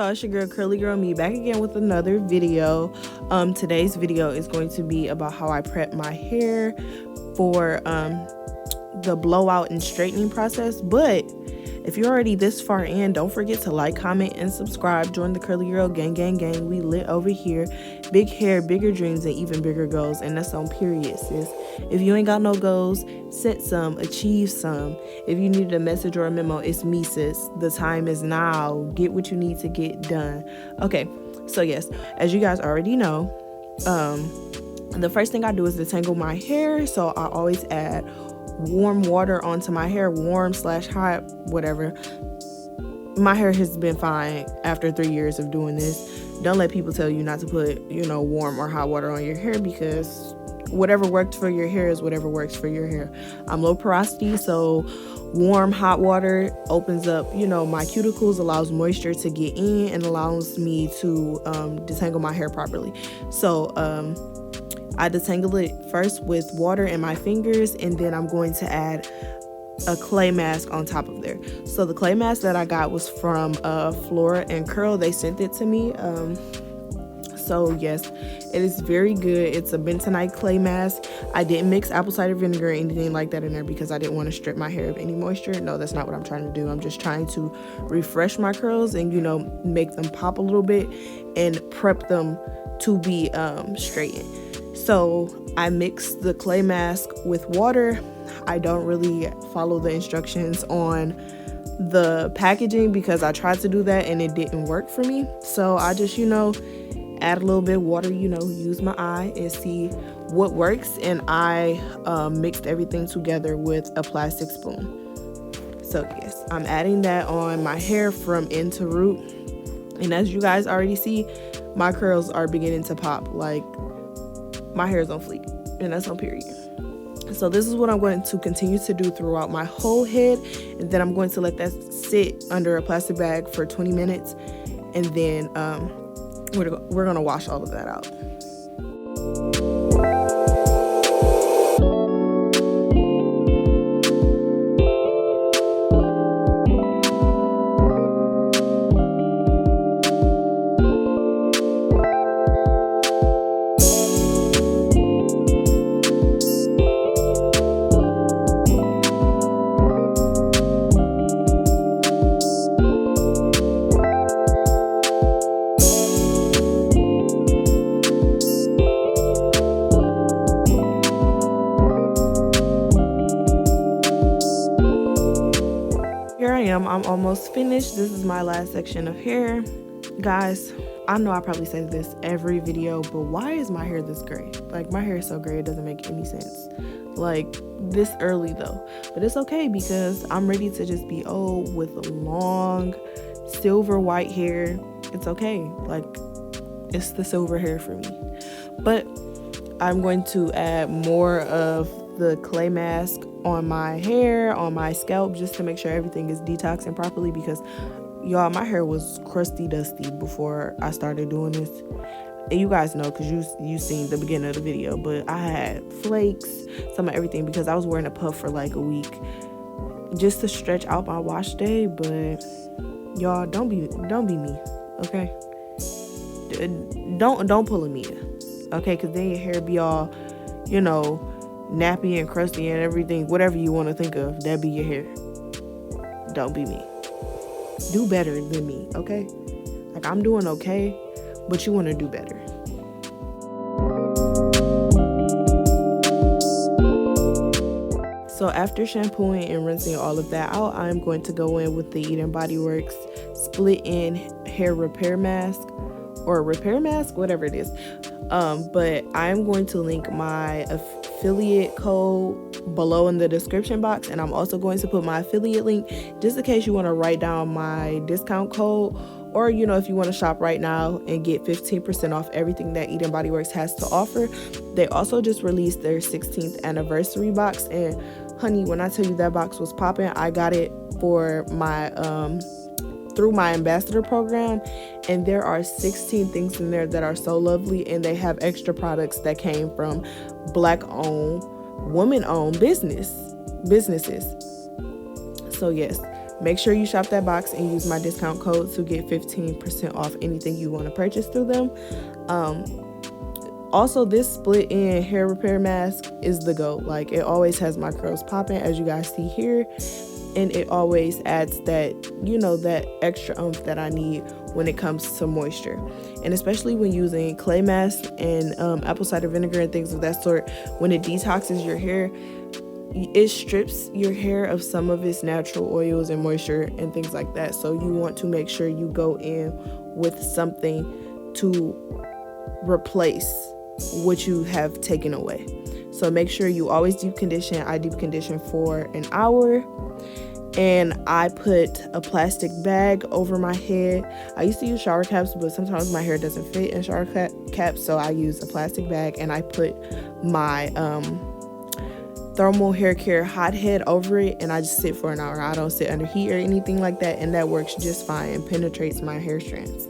y'all, it's your girl Curly Girl Me, back again with another video. Today's video is going to be about how I prep my hair for the blowout and straightening process. But if you're already this far in, don't forget to like, comment, and subscribe. Join the Curly Girl gang. We lit over here. Big hair, bigger dreams, and even bigger goals. And that's on period, sis. If you ain't got no goals, set some, achieve some. If you needed a message or a memo, it's me, sis. The time is now. Get what you need to get done. Okay, so yes, as you guys already know, the first thing I do is detangle my hair. So I always add warm water onto my hair, warm/hot, whatever. My hair has been fine after 3 years of doing this. Don't let people tell you not to put, warm or hot water on your hair, because whatever worked for your hair is whatever works for your hair. I'm low porosity, so warm hot water opens up, my cuticles, allows moisture to get in, and allows me to detangle my hair properly. So I detangle it first with water in my fingers, and then I'm going to add a clay mask on top of there. So the clay mask that I got was from Flora and Curl. They sent it to me. So yes, it is very good. It's a bentonite clay mask. I didn't mix apple cider vinegar or anything like that in there because I didn't want to strip my hair of any moisture. No, that's not what I'm trying to do. I'm just trying to refresh my curls and, make them pop a little bit and prep them to be straightened. So I mix the clay mask with water. I don't really follow the instructions on the packaging because I tried to do that and it didn't work for me. So I just, add a little bit of water, use my eye and see what works. And I mixed everything together with a plastic spoon. So yes, I'm adding that on my hair from end to root. And as you guys already see, my curls are beginning to pop. Like, my hair is on fleek, and that's on period. So this is what I'm going to continue to do throughout my whole head, and then I'm going to let that sit under a plastic bag for 20 minutes, and then we're going to wash all of that out. I'm almost finished. This is my last section of hair. Guys, I know I probably say this every video, but why is my hair this gray? Like, my hair is so gray, it doesn't make any sense. Like, this early though. But it's okay because I'm ready to just be old with long silver white hair. It's okay. Like, it's the silver hair for me. But I'm going to add more of the clay mask on my hair, on my scalp, just to make sure everything is detoxing properly, because y'all, my hair was crusty dusty before I started doing this. And you guys know because you seen the beginning of the video, but I had flakes, some of everything, because I was wearing a puff for like a week just to stretch out my wash day. But y'all, don't be me, okay? Don't pull a Mia, okay? Because then your hair be all, nappy and crusty and everything, whatever you want to think of, that be your hair. Don't be me. Do better than me, okay? Like, I'm doing okay, but you want to do better. So after shampooing and rinsing all of that out, I'm going to go in with the BodyWorks split in hair repair mask, or repair mask, whatever it is. But I'm going to link my affiliate code below in the description box, and I'm also going to put my affiliate link just in case you want to write down my discount code, or if you want to shop right now and get 15% off everything that BodyWorks has to offer. They also just released their 16th anniversary box, and honey, when I tell you that box was popping, I got it for my through my ambassador program, and there are 16 things in there that are so lovely, and they have extra products that came from Black-owned, woman-owned businesses. So yes, Make sure you shop that box and use my discount code to get 15% off anything you want to purchase through them. Also, this split end hair repair mask is the GOAT. Like, it always has my curls popping, as you guys see here, and it always adds that, that extra oomph that I need when it comes to moisture. And especially when using clay masks and apple cider vinegar and things of that sort, when it detoxes your hair, it strips your hair of some of its natural oils and moisture and things like that. So you want to make sure you go in with something to replace what you have taken away. So make sure you always deep condition. I deep condition for an hour, and I put a plastic bag over my head. I used to use shower caps, but sometimes my hair doesn't fit in shower caps, so I use a plastic bag, and I put my thermal hair care hot head over it, and I just sit for an hour. I don't sit under heat or anything like that, and that works just fine and penetrates my hair strands.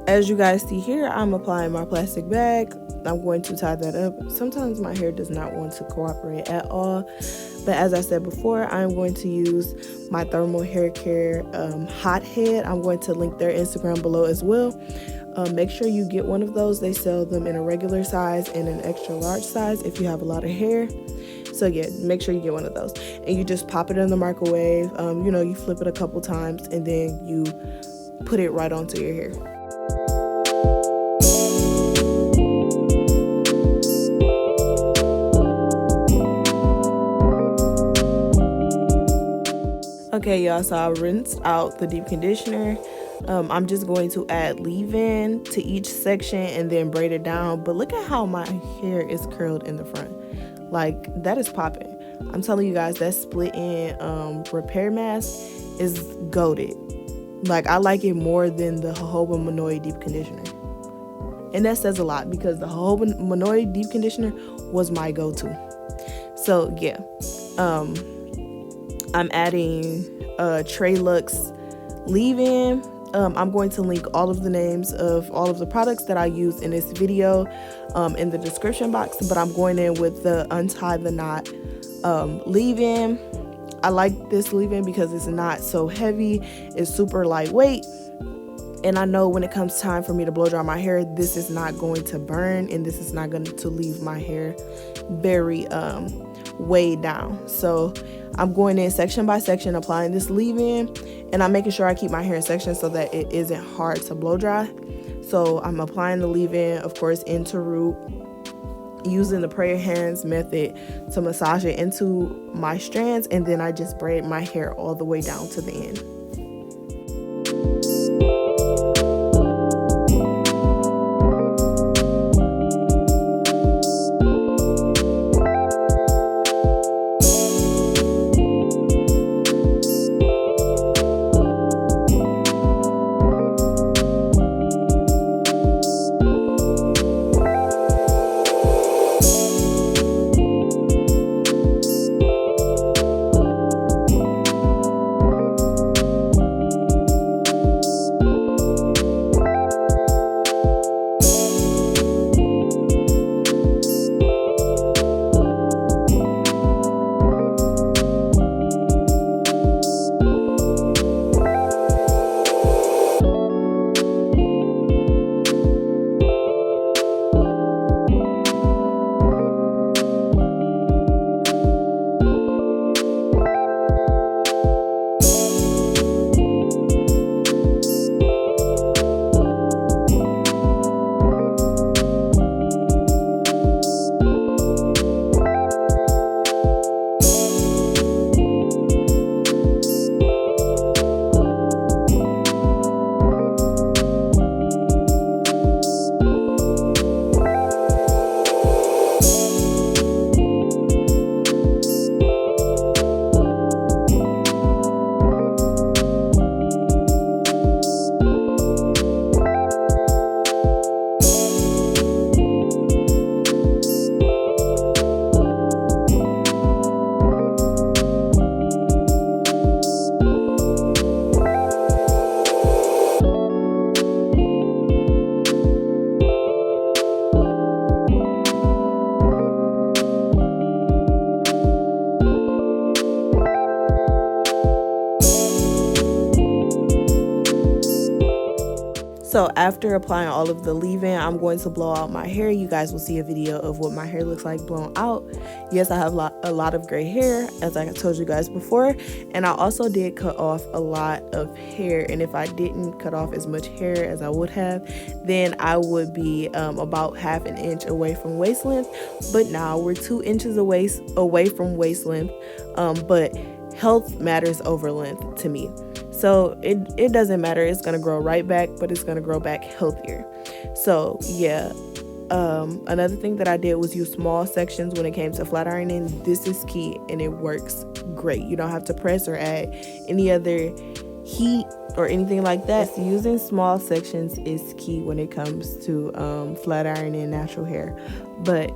As you guys see here, I'm applying my plastic bag. I'm going to tie that up. Sometimes my hair does not want to cooperate at all, but as I said before, I'm going to use my thermal hair care hot head. I'm going to link their Instagram below as well. Make sure you get one of those. They sell them in a regular size and an extra large size if you have a lot of hair. So yeah, make sure you get one of those, and you just pop it in the microwave. You flip it a couple times, and then you put it right onto your hair. Okay, y'all, so I rinsed out the deep conditioner. I'm just going to add leave-in to each section and then braid it down. But look at how my hair is curled in the front. Like, that is popping. I'm telling you guys, that split-end repair mask is goated. Like, I like it more than the jojoba Monoi deep conditioner. And that says a lot because the jojoba Monoi deep conditioner was my go-to. So, yeah. I'm adding Treluxe leave-in I'm going to link all of the names of all of the products that I use in this video in the description box, but I'm going in with the Untie the Knot leave-in. I like this leave-in because it's not so heavy, it's super lightweight, and I know when it comes time for me to blow dry my hair, this is not going to burn and this is not going to leave my hair very weighed down. So I'm going in section by section applying this leave-in, and I'm making sure I keep my hair in sections so that it isn't hard to blow dry. So I'm applying the leave-in, of course, into root, using the prayer hands method to massage it into my strands, and then I just braid my hair all the way down to the end. So after applying all of the leave-in, I'm going to blow out my hair. You guys will see a video of what my hair looks like blown out. Yes, I have a lot of gray hair, as I told you guys before, and I also did cut off a lot of hair, and if I didn't cut off as much hair as I would have, then I would be about ½ an inch away from waist length. But now we're 2 inches away from waist length, but health matters over length to me. So it doesn't matter, it's gonna grow right back, but it's gonna grow back healthier. So yeah, another thing that I did was use small sections when it came to flat ironing. This is key and it works great. You don't have to press or add any other heat or anything like that. So using small sections is key when it comes to flat ironing natural hair. But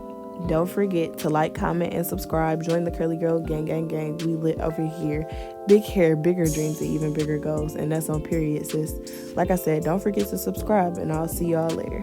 don't forget to like, comment, and subscribe. Join the Curly Girl gang. We lit over here. Big hair, bigger dreams, and even bigger goals. And that's on period, sis. Like I said, don't forget to subscribe, and I'll see y'all later.